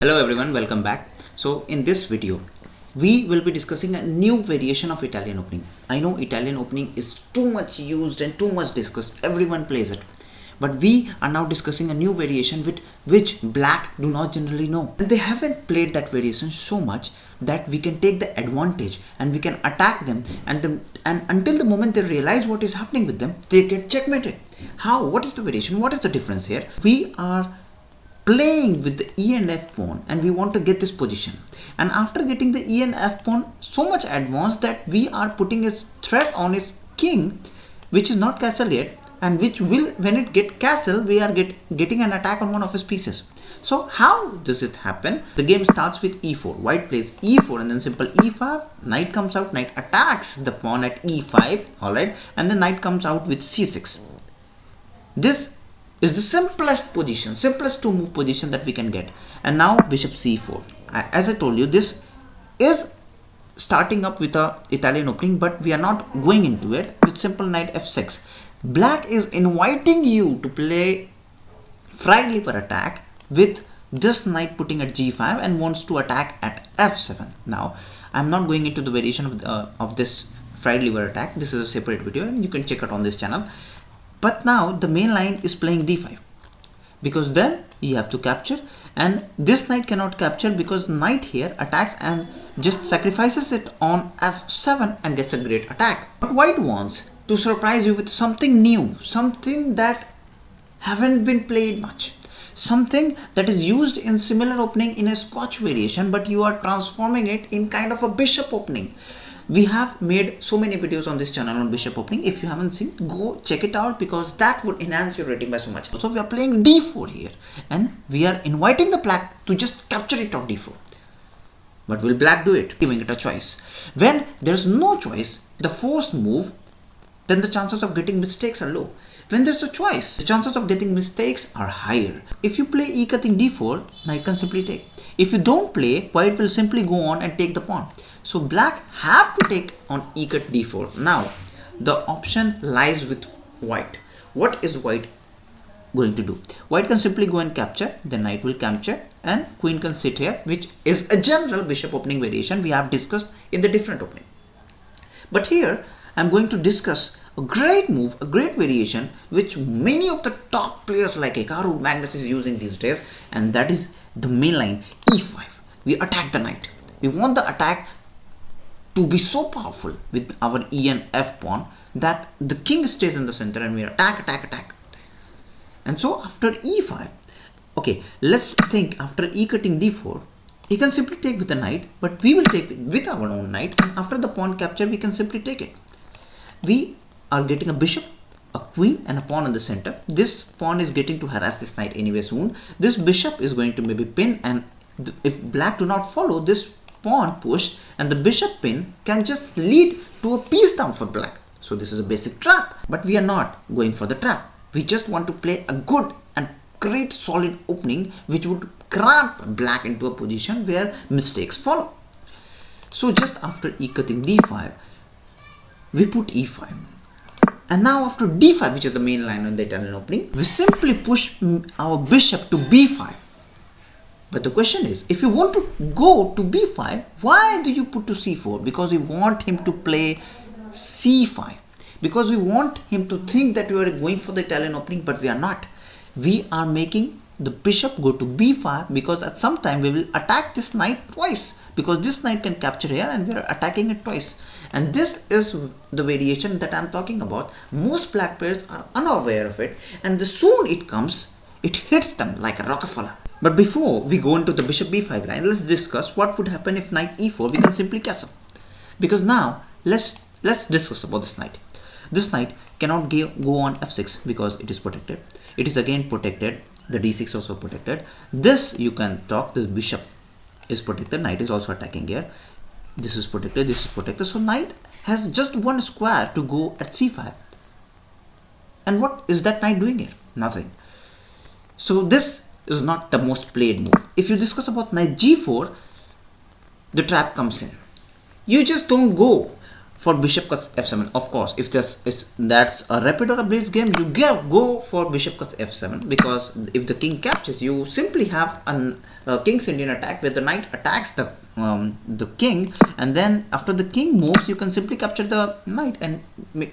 Hello everyone, welcome back. So in this video, we will be discussing a new variation of Italian opening. I know Italian opening is too much used and too much discussed, everyone plays it. But we are now discussing a new variation with which black do not generally know. And they haven't played that variation so much that we can take the advantage and we can attack them and until the moment they realize what is happening with them, they get checkmated. How? What is the variation? What is the difference here? We are playing with the e and f pawn and we want to get this position, and after getting the e and f pawn so much advanced that we are putting a threat on his king which is not castle yet, and which will, when it get castle, we are getting an attack on one of his pieces. So how does it happen? The game starts with e4. White plays e4 and then simple e5. Knight comes out, knight attacks the pawn at e5, alright, and then knight comes out with c6. This is the simplest position, simplest to move position that we can get. And now bishop c4. As I told you, this is starting up with a Italian opening, but we are not going into it with simple knight f6. Black is inviting you to play fried lever attack with this knight putting at g5 and wants to attack at f7. Now I'm not going into the variation of this fried lever attack. This is a separate video and you can check it on this channel. But now the main line is playing d5, because then you have to capture, and this knight cannot capture because knight here attacks and just sacrifices it on f7 and gets a great attack. But white wants to surprise you with something new, something that haven't been played much, something that is used in similar opening in a Scotch variation, but you are transforming it in kind of a bishop opening. We have made so many videos on this channel on bishop opening. If you haven't seen, go check it out, because that would enhance your rating by so much. So we are playing d4 here and we are inviting the black to just capture it on d4. But will black do it? Giving it a choice. When there's no choice, the forced move, then the chances of getting mistakes are low. When there's a choice, the chances of getting mistakes are higher. If you play e cutting d4, knight can simply take. If you don't play, white will simply go on and take the pawn. So black have to take on e cut d4. Now the option lies with white. What is white going to do? White can simply go and capture, the knight will capture and queen can sit here, which is a general bishop opening variation we have discussed in the different opening. But here I'm going to discuss a great move, a great variation which many of the top players like Hikaru, Magnus is using these days, and that is the main line e5. We attack the knight. We want the attack to be so powerful with our e and f pawn that the king stays in the center and we attack. And so after e5, okay, let's think after e cutting d4, he can simply take with the knight, but we will take with our own knight, and after the pawn capture we can simply take it. We are getting a bishop, a queen and a pawn in the center. This pawn is getting to harass this knight anyway soon. This bishop is going to maybe pin, and if black do not follow, this pawn push and the bishop pin can just lead to a piece down for black. So this is a basic trap, but we are not going for the trap. We just want to play a good and great solid opening which would cramp black into a position where mistakes follow. So just after e cutting d5, we put e5. And now after d5, which is the main line on the Italian opening, we simply push our bishop to b5. But the question is, if you want to go to b5, why do you put to c4? Because we want him to play c5. Because we want him to think that we are going for the Italian opening, but we are not. We are making the bishop go to b5 because at some time we will attack this knight twice, because this knight can capture here and we are attacking it twice. And this is the variation that I am talking about. Most black players are unaware of it, and the soon it comes, it hits them like a Rockefeller. But before we go into the bishop b5 line, let's discuss what would happen if knight e4. We can simply castle, because now let's discuss about this knight. This knight cannot go on f6 because it is protected. It is again protected. The d6 also protected. This you can talk. The bishop is protected. Knight is also attacking here. This is protected. This is protected. So knight has just one square to go at c5. And what is that knight doing here? Nothing. So this is not the most played move. If you discuss about knight g4, the trap comes in. You just don't go for bishop cuts f7. Of course, if that's a rapid or a blitz game, you go for bishop cuts f7, because if the king captures, you simply have a king's Indian attack where the knight attacks the king, and then after the king moves, you can simply capture the knight and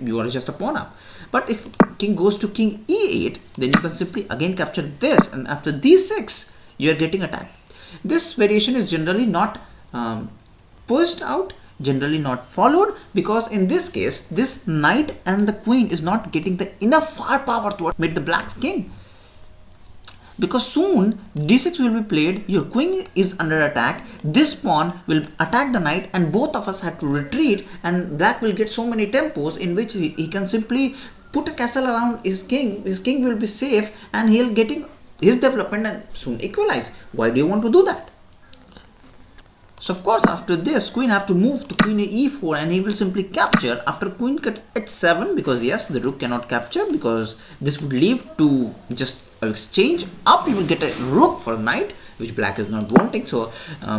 you are just a pawn up. But if king goes to king e8, then you can simply again capture this, and after d6 you are getting attacked. This variation is generally not pushed out, generally not followed, because in this case this knight and the queen is not getting the enough firepower to meet the black's king, because soon d6 will be played, your queen is under attack, this pawn will attack the knight, and both of us have to retreat, and black will get so many tempos in which he can simply put a castle around his king will be safe, and he'll getting his development and soon equalize. Why do you want to do that? So of course, after this, queen have to move to queen e4, and he will simply capture after queen cut h7, because yes, the rook cannot capture, because this would leave to just exchange up. You will get a rook for knight, which black is not wanting. So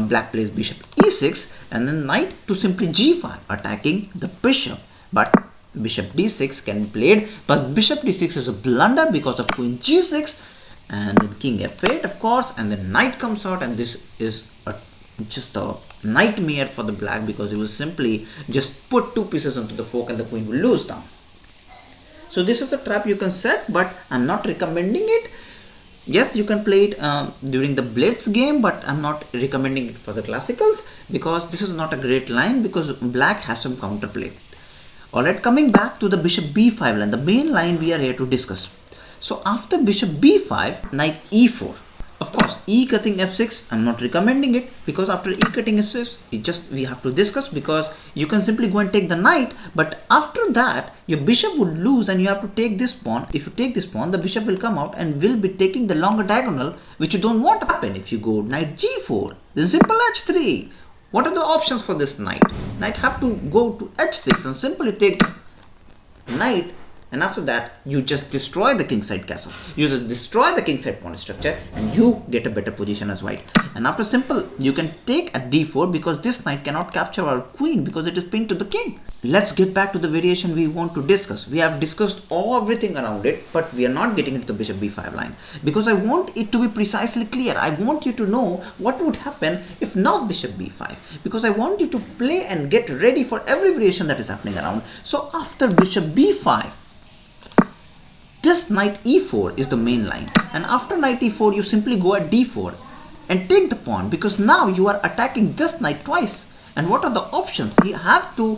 black plays bishop e6, and then knight to simply g5, attacking the bishop. But bishop d6 can be played, but bishop d6 is a blunder because of queen g6, and then king f8, of course, and then knight comes out, and this is just a nightmare for the black, because he will simply just put two pieces onto the fork and the queen will lose down. So this is a trap you can set, but I'm not recommending it. Yes, you can play it during the blitz game, but I'm not recommending it for the classicals, because this is not a great line, because black has some counterplay. Alright, coming back to the bishop b5 line, the main line we are here to discuss. So after bishop b5, knight e4. Of course, e cutting f6, I'm not recommending it, because after e cutting f6, we have to discuss, because you can simply go and take the knight, but after that, your bishop would lose and you have to take this pawn. If you take this pawn, the bishop will come out and will be taking the longer diagonal, which you don't want to happen. If you go knight g4, then simple h3. What are the options for this knight? Knight have to go to h6 and simply take knight, and after that you just destroy the kingside castle, you just destroy the kingside pawn structure, and you get a better position as white. And after simple, you can take at d4, because this knight cannot capture our queen because it is pinned to the king. Let's get back to the variation we want to discuss. We have discussed everything around it, but we are not getting into the bishop b5 line, because I want it to be precisely clear. I want you to know what would happen if not bishop b5, because I want you to play and get ready for every variation that is happening around. So after bishop b5, this knight e4 is the main line, and after knight e4 you simply go at d4 and take the pawn, because now you are attacking this knight twice. And what are the options? He have to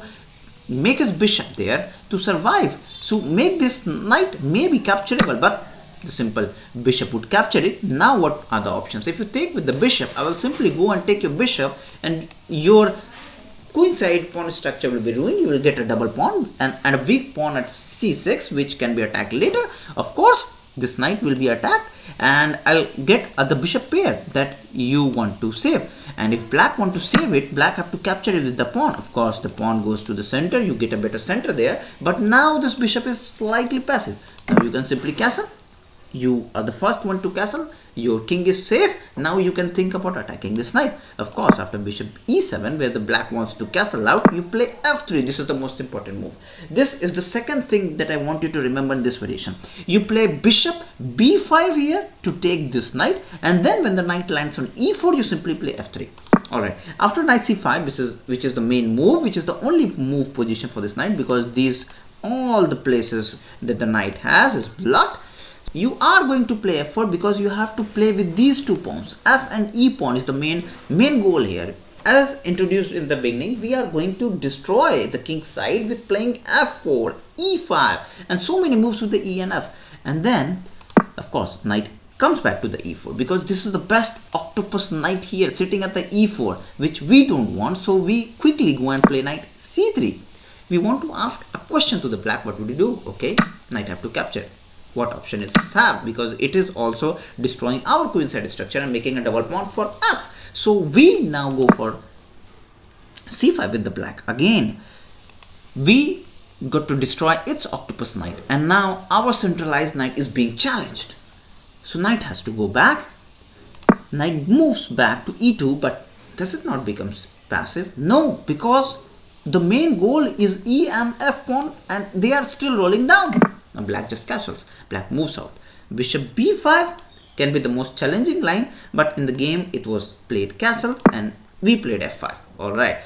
make his bishop there to survive, so make this knight maybe capturable, but the simple bishop would capture it. Now what are the options? If you take with the bishop, I will simply go and take your bishop, and your queenside pawn structure will be ruined. You will get a double pawn and a weak pawn at c6, which can be attacked later. Of course, this knight will be attacked, and I'll get the bishop pair that you want to save. And if black want to save it, black have to capture it with the pawn. Of course, the pawn goes to the center, you get a better center there, but now this bishop is slightly passive. Now you can simply castle. You are the first one to castle, your king is safe. Now you can think about attacking this knight. Of course, after bishop e7, where the black wants to castle out, you play f3. This is the most important move. This is the second thing that I want you to remember in this variation. You play bishop b5 here to take this knight, and then when the knight lands on e4, you simply play f3. Alright, after knight c5, which is the main move, which is the only move position for this knight, because all the places that the knight has is blocked. You are going to play f4, because you have to play with these two pawns. F and e pawn is the main goal here. As introduced in the beginning, we are going to destroy the king's side with playing f4, e5, and so many moves with the e and f. And then, of course, knight comes back to the e4, because this is the best octopus knight here sitting at the e4, which we don't want. So we quickly go and play knight c3. We want to ask a question to the black. What would you do? Okay, knight have to capture. What option is have, because it is also destroying our queenside structure and making a double pawn for us. So we now go for c5 with the black. Again, we got to destroy its octopus knight, and now our centralized knight is being challenged. So knight has to go back. Knight moves back to e2, but does it not become passive? No, because the main goal is E and F pawn, and they are still rolling down. Now black just castles. Black moves out. Bishop b5 can be the most challenging line, but in the game it was played castle and we played f5. Alright.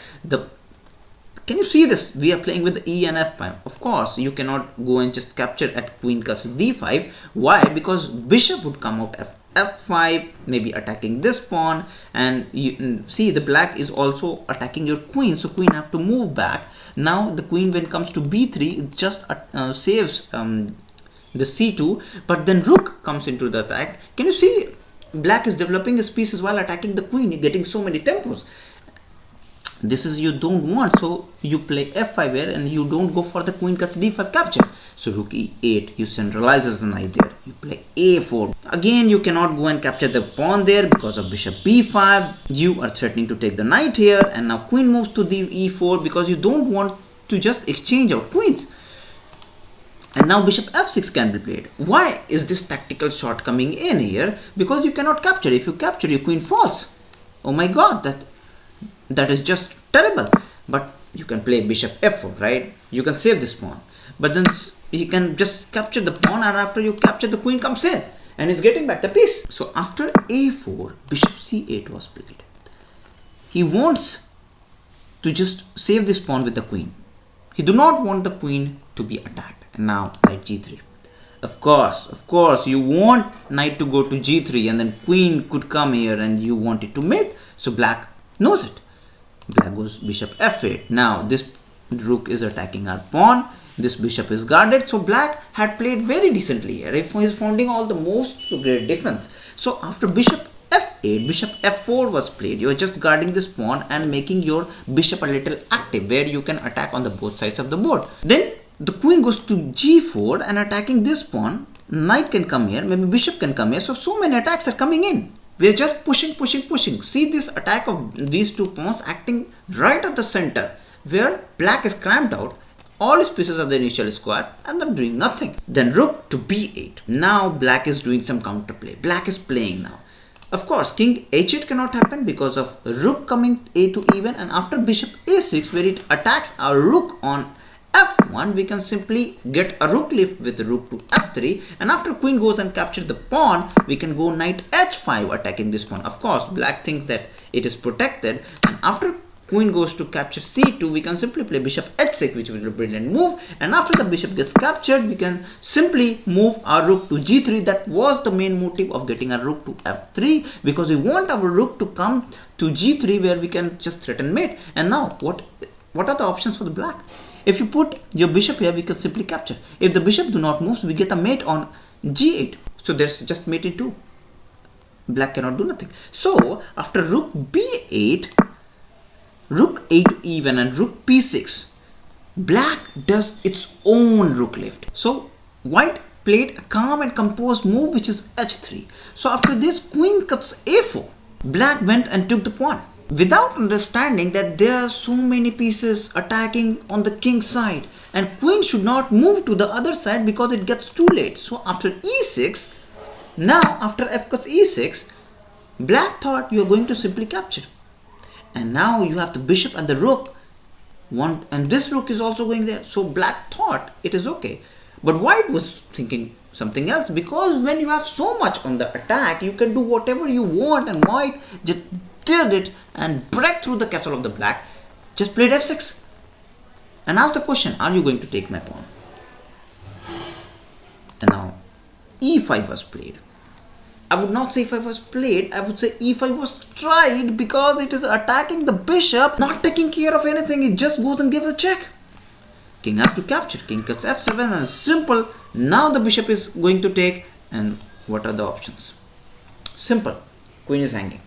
Can you see this? We are playing with the E and F pawn. Of course, you cannot go and just capture at queen castle d5. Why? Because bishop would come out f5, maybe attacking this pawn, and you see the black is also attacking your queen, so queen have to move back. Now the queen, when it comes to b3, it just saves the c2, but then rook comes into the attack. Can you see black is developing his pieces while attacking the queen, getting so many tempos. This is you don't want, so you play f5 here and you don't go for the queen castle d5 capture. So rook e8, you centralizes the knight there. You play a4. Again, you cannot go and capture the pawn there because of bishop b5. You are threatening to take the knight here, and now queen moves to the e4 because you don't want to just exchange out queens. And now bishop f6 can be played. Why is this tactical shot coming in here? Because you cannot capture. If you capture, your queen falls. Oh my god, that is just terrible. But you can play bishop f4, right? You can save this pawn. But then you can just capture the pawn, and after you capture, the queen comes in and is getting back the piece. So after a4, bishop c8 was played. He wants to just save this pawn with the queen. He do not want the queen to be attacked. And now knight g3. Of course, you want knight to go to g3, and then queen could come here and you want it to mate. So black knows it. Black goes bishop f8. Now this rook is attacking our pawn. This bishop is guarded. So black had played very decently here. If he is finding all the moves to great defense. So after bishop f8, bishop f4 was played. You are just guarding this pawn and making your bishop a little active, where you can attack on the both sides of the board. Then the queen goes to g4 and attacking this pawn. Knight can come here, maybe bishop can come here. So many attacks are coming in. We are just pushing. See this attack of these two pawns acting right at the center, where black is cramped out. All his pieces of the initial square and they're doing nothing. Then rook to b8. Now black is doing some counterplay. Black is playing now. Of course, king h8 cannot happen because of rook coming a to e1, and after bishop a6, where it attacks our rook on f1, we can simply get a rook lift with rook to f3, and after queen goes and captures the pawn, we can go knight h5 attacking this pawn. Of course, black thinks that it is protected, and after queen goes to capture c2, we can simply play bishop h6, which will be a brilliant move, and after the bishop gets captured, we can simply move our rook to g3. That was the main motive of getting our rook to f3, because we want our rook to come to g3, where we can just threaten mate. And now what are the options for the black? If you put your bishop here, we can simply capture. If the bishop do not move, we get a mate on g8. So there's just mate in 2. Black cannot do nothing. So after rook b8, rook a to e1 and rook p6, black does its own rook lift. So white played a calm and composed move, which is h3. So after this, queen cuts a4. Black went and took the pawn, without understanding that there are so many pieces attacking on the king's side, and queen should not move to the other side because it gets too late. So after e6, now after f cuts e6, black thought you are going to simply capture, and now you have the bishop and the rook, and this rook is also going there. So black thought it is okay, but white was thinking something else, because when you have so much on the attack, you can do whatever you want, and white just did it and break through the castle of the black. Just played f6 and asked the question, are you going to take my pawn? And now e5 was played. I would not say e5 was played, I would say e5 was tried, because it is attacking the bishop, not taking care of anything. It just goes and gives a check. King have to capture. King cuts f7, and simple. Now the bishop is going to take, and what are the options? Simple. Queen is hanging,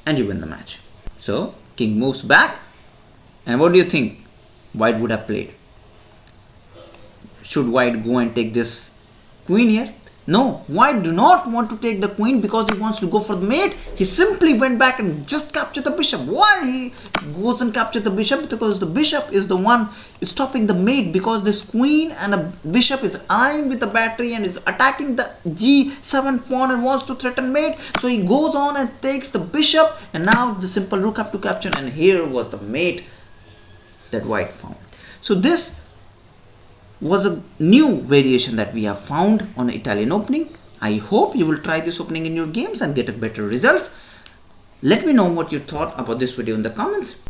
and you win the match. So king moves back, and what do you think white would have played? Should white go and take this queen here? No, white do not want to take the queen because he wants to go for the mate. He simply went back and just captured the bishop. Why he goes and captured the bishop? Because the bishop is the one stopping the mate, because this queen and a bishop is eyeing with the battery and is attacking the g7 pawn and wants to threaten mate. So he goes on and takes the bishop, and now the simple rook have to capture, and here was the mate that white found. So this was a new variation that we have found on Italian opening. I hope you will try this opening in your games and get a better results. Let me know what you thought about this video in the comments.